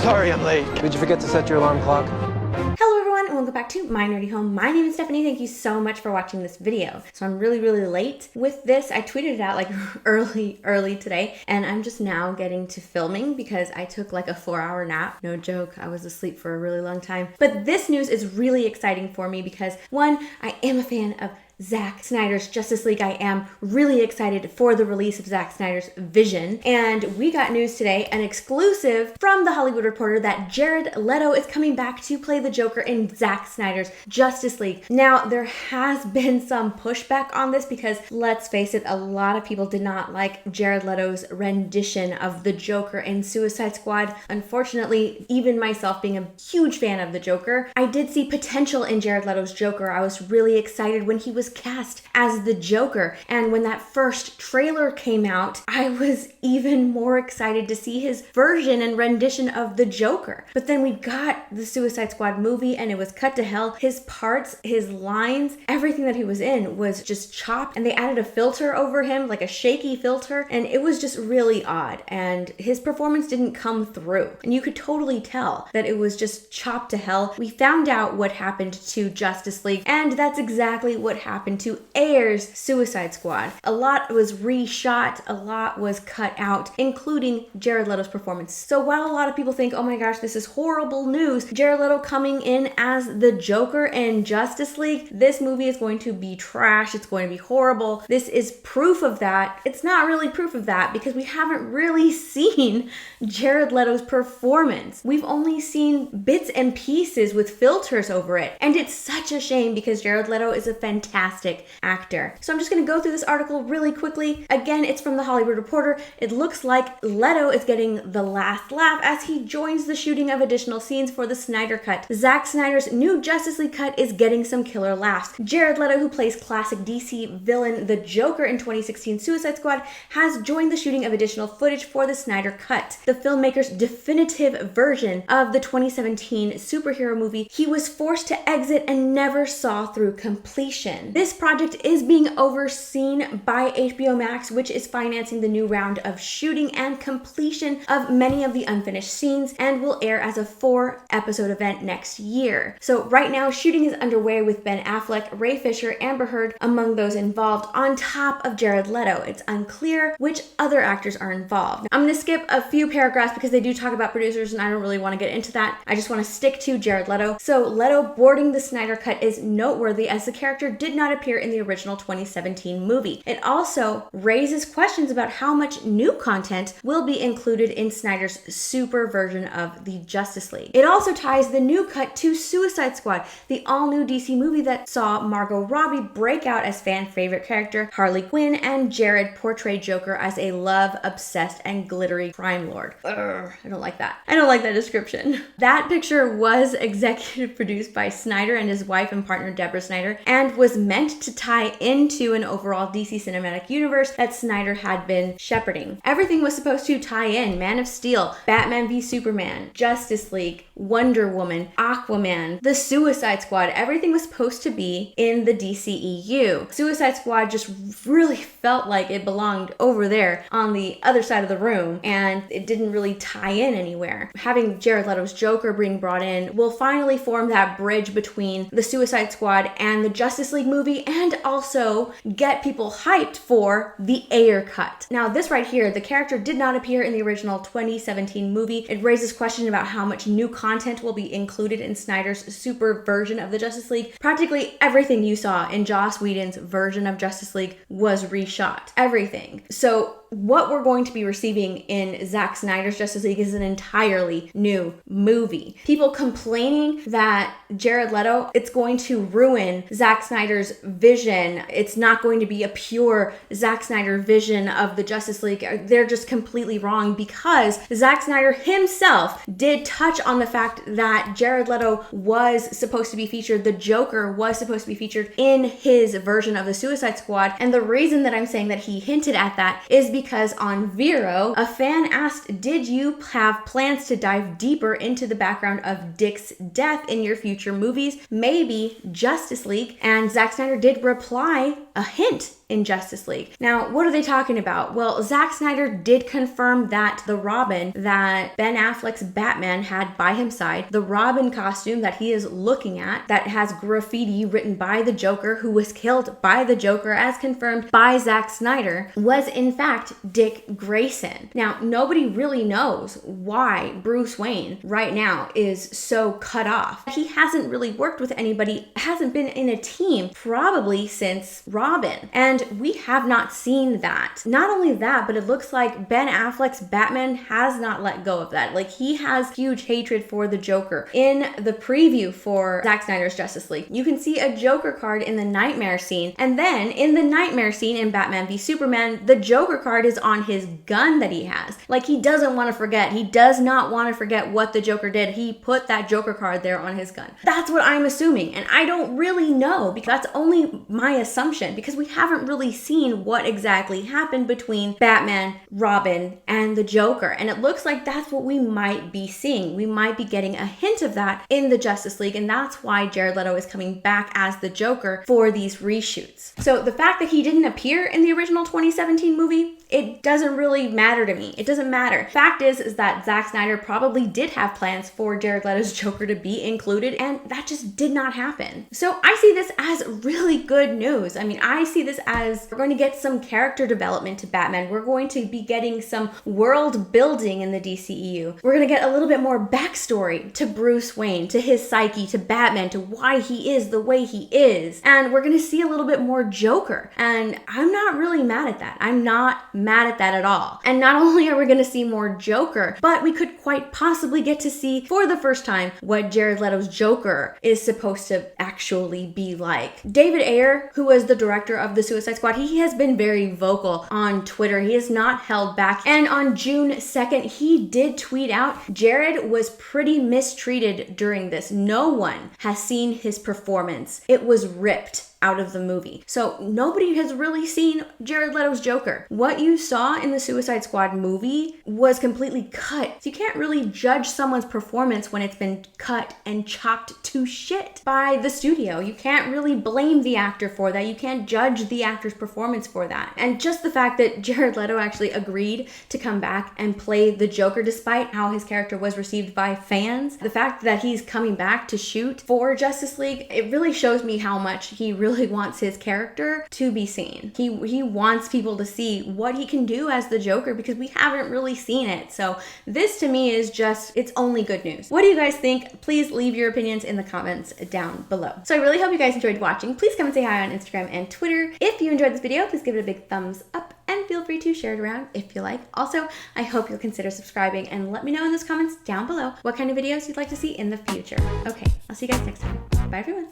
Sorry I'm late. Did you forget to set your alarm clock? Hello everyone and welcome back to My Nerdy Home. My name is Stephanie. Thank you so much for watching this video. So I'm really late with this. I tweeted it out like early today, and I'm just now getting to filming because I took like a 4-hour nap. No joke, I was asleep for a really long time. But this news is really exciting for me because one, I am a fan of Zack Snyder's Justice League. I am really excited for the release of Zack Snyder's vision. And we got news today, an exclusive from The Hollywood Reporter, that Jared Leto is coming back to play the Joker in Zack Snyder's Justice League. Now, there has been some pushback on this because, let's face it, a lot of people did not like Jared Leto's rendition of the Joker in Suicide Squad. Unfortunately, even myself being a huge fan of the Joker, I did see potential in Jared Leto's Joker. I was really excited when he was cast as the Joker, and when that first trailer came out, I was even more excited to see his version and rendition of the Joker. But then we got the Suicide Squad movie and it was cut to hell. His parts, his lines, everything that he was in was just chopped, and they added a filter over him, like a shaky filter, and it was just really odd, and his performance didn't come through, and you could totally tell that it was just chopped to hell. We found out what happened to Justice League, and that's exactly what happened to Ayer's Suicide Squad. A lot was reshot, a lot was cut out, including Jared Leto's performance. So while a lot of people think, oh my gosh, this is horrible news, Jared Leto coming in as the Joker in Justice League, this movie is going to be trash, it's going to be horrible. This is proof of that. It's not really proof of that because we haven't really seen Jared Leto's performance. We've only seen bits and pieces with filters over it, and it's such a shame because Jared Leto is a fantastic actor. So I'm just going to go through this article really quickly. Again, it's from The Hollywood Reporter. It looks like Leto is getting the last laugh as he joins the shooting of additional scenes for the Snyder Cut. Zack Snyder's new Justice League cut is getting some killer laughs. Jared Leto, who plays classic DC villain the Joker in 2016 Suicide Squad, has joined the shooting of additional footage for the Snyder Cut, the filmmaker's definitive version of the 2017 superhero movie he was forced to exit and never saw through completion. This project is being overseen by HBO Max, which is financing the new round of shooting and completion of many of the unfinished scenes, and will air as a 4-episode event next year. So right now, shooting is underway with Ben Affleck, Ray Fisher, Amber Heard among those involved, on top of Jared Leto. It's unclear which other actors are involved. I'm going to skip a few paragraphs because they do talk about producers and I don't really want to get into that. I just want to stick to Jared Leto. So Leto boarding the Snyder Cut is noteworthy as the character did not appear in the original 2017 movie. It also raises questions about how much new content will be included in Snyder's super version of the Justice League. It also ties the new cut to Suicide Squad, the all-new DC movie that saw Margot Robbie break out as fan favorite character Harley Quinn, and Jared portray Joker as a love-obsessed and glittery crime lord. Urgh, I don't like that. I don't like that description. That picture was executive produced by Snyder and his wife and partner Deborah Snyder, and was meant to tie into an overall DC cinematic universe that Snyder had been shepherding. Everything was supposed to tie in: Man of Steel, Batman v Superman, Justice League, Wonder Woman, Aquaman, the Suicide Squad. Everything was supposed to be in the DCEU. Suicide Squad just really felt like it belonged over there on the other side of the room, and it didn't really tie in anywhere. Having Jared Leto's Joker being brought in will finally form that bridge between the Suicide Squad and the Justice League movie, and also get people hyped for the Ayer cut. Now, this right here, the character did not appear in the original 2017 movie. It raises questions about how much new content will be included in Snyder's super version of the Justice League. Practically everything you saw in Joss Whedon's version of Justice League was reshot. Everything. So what we're going to be receiving in Zack Snyder's Justice League is an entirely new movie. People complaining that Jared Leto, it's going to ruin Zack Snyder's vision. It's not going to be a pure Zack Snyder vision of the Justice League. They're just completely wrong, because Zack Snyder himself did touch on the fact that Jared Leto was supposed to be featured, the Joker was supposed to be featured in his version of the Suicide Squad. And the reason that I'm saying that he hinted at that is because on Vero, a fan asked, did you have plans to dive deeper into the background of Dick's death in your future movies, maybe Justice League? And Zack Snyder did reply a hint in Justice League. Now, what are they talking about? Well, Zack Snyder did confirm that the Robin that Ben Affleck's Batman had by his side, the Robin costume that he is looking at that has graffiti written by the Joker, who was killed by the Joker as confirmed by Zack Snyder, was in fact Dick Grayson. Now, nobody really knows why Bruce Wayne right now is so cut off. He hasn't really worked with anybody, hasn't been in a team probably since Robin. And we have not seen that. Not only that, but it looks like Ben Affleck's Batman has not let go of that. Like, he has huge hatred for the Joker. In the preview for Zack Snyder's Justice League, you can see a Joker card in the nightmare scene. And then in the nightmare scene in Batman v Superman, the Joker card is on his gun that he has. Like, he doesn't want to forget. He does not want to forget what the Joker did. He put that Joker card there on his gun. That's what I'm assuming. And I don't really know, because that's only my assumption, because we haven't really seen what exactly happened between Batman, Robin, and the Joker. And it looks like that's what we might be seeing. We might be getting a hint of that in the Justice League, and that's why Jared Leto is coming back as the Joker for these reshoots. So the fact that he didn't appear in the original 2017 movie, it doesn't really matter to me. It doesn't matter. Fact is that Zack Snyder probably did have plans for Jared Leto's Joker to be included, and that just did not happen. So I see this as really good news. I mean, I see this as we're going to get some character development to Batman. We're going to be getting some world building in the DCEU. We're going to get a little bit more backstory to Bruce Wayne, to his psyche, to Batman, to why he is the way he is. And we're going to see a little bit more Joker. And I'm not really mad at that. I'm not mad at that at all. And not only are we going to see more Joker, but we could quite possibly get to see for the first time what Jared Leto's Joker is supposed to actually be like. David Ayer, who was the director of the Suicide Squad, he has been very vocal on Twitter. He has not held back. And on June 2nd, he did tweet out, Jared was pretty mistreated during this. No one has seen his performance. It was ripped out of the movie. So nobody has really seen Jared Leto's Joker. What you saw in the Suicide Squad movie was completely cut. So you can't really judge someone's performance when it's been cut and chopped to shit by the studio. You can't really blame the actor for that. You can't judge the actor's performance for that. And just the fact that Jared Leto actually agreed to come back and play the Joker despite how his character was received by fans, the fact that he's coming back to shoot for Justice League, it really shows me how much he really wants his character to be seen. He wants people to see what he can do as the Joker, because we haven't really seen it. So this to me is just, it's only good news. What do you guys think? Please leave your opinions in the comments down below. So I really hope you guys enjoyed watching. Please come and say hi on Instagram and Twitter. If you enjoyed this video, please give it a big thumbs up and feel free to share it around if you like. Also, I hope you'll consider subscribing and let me know in those comments down below what kind of videos you'd like to see in the future. Okay, I'll see you guys next time. Bye everyone.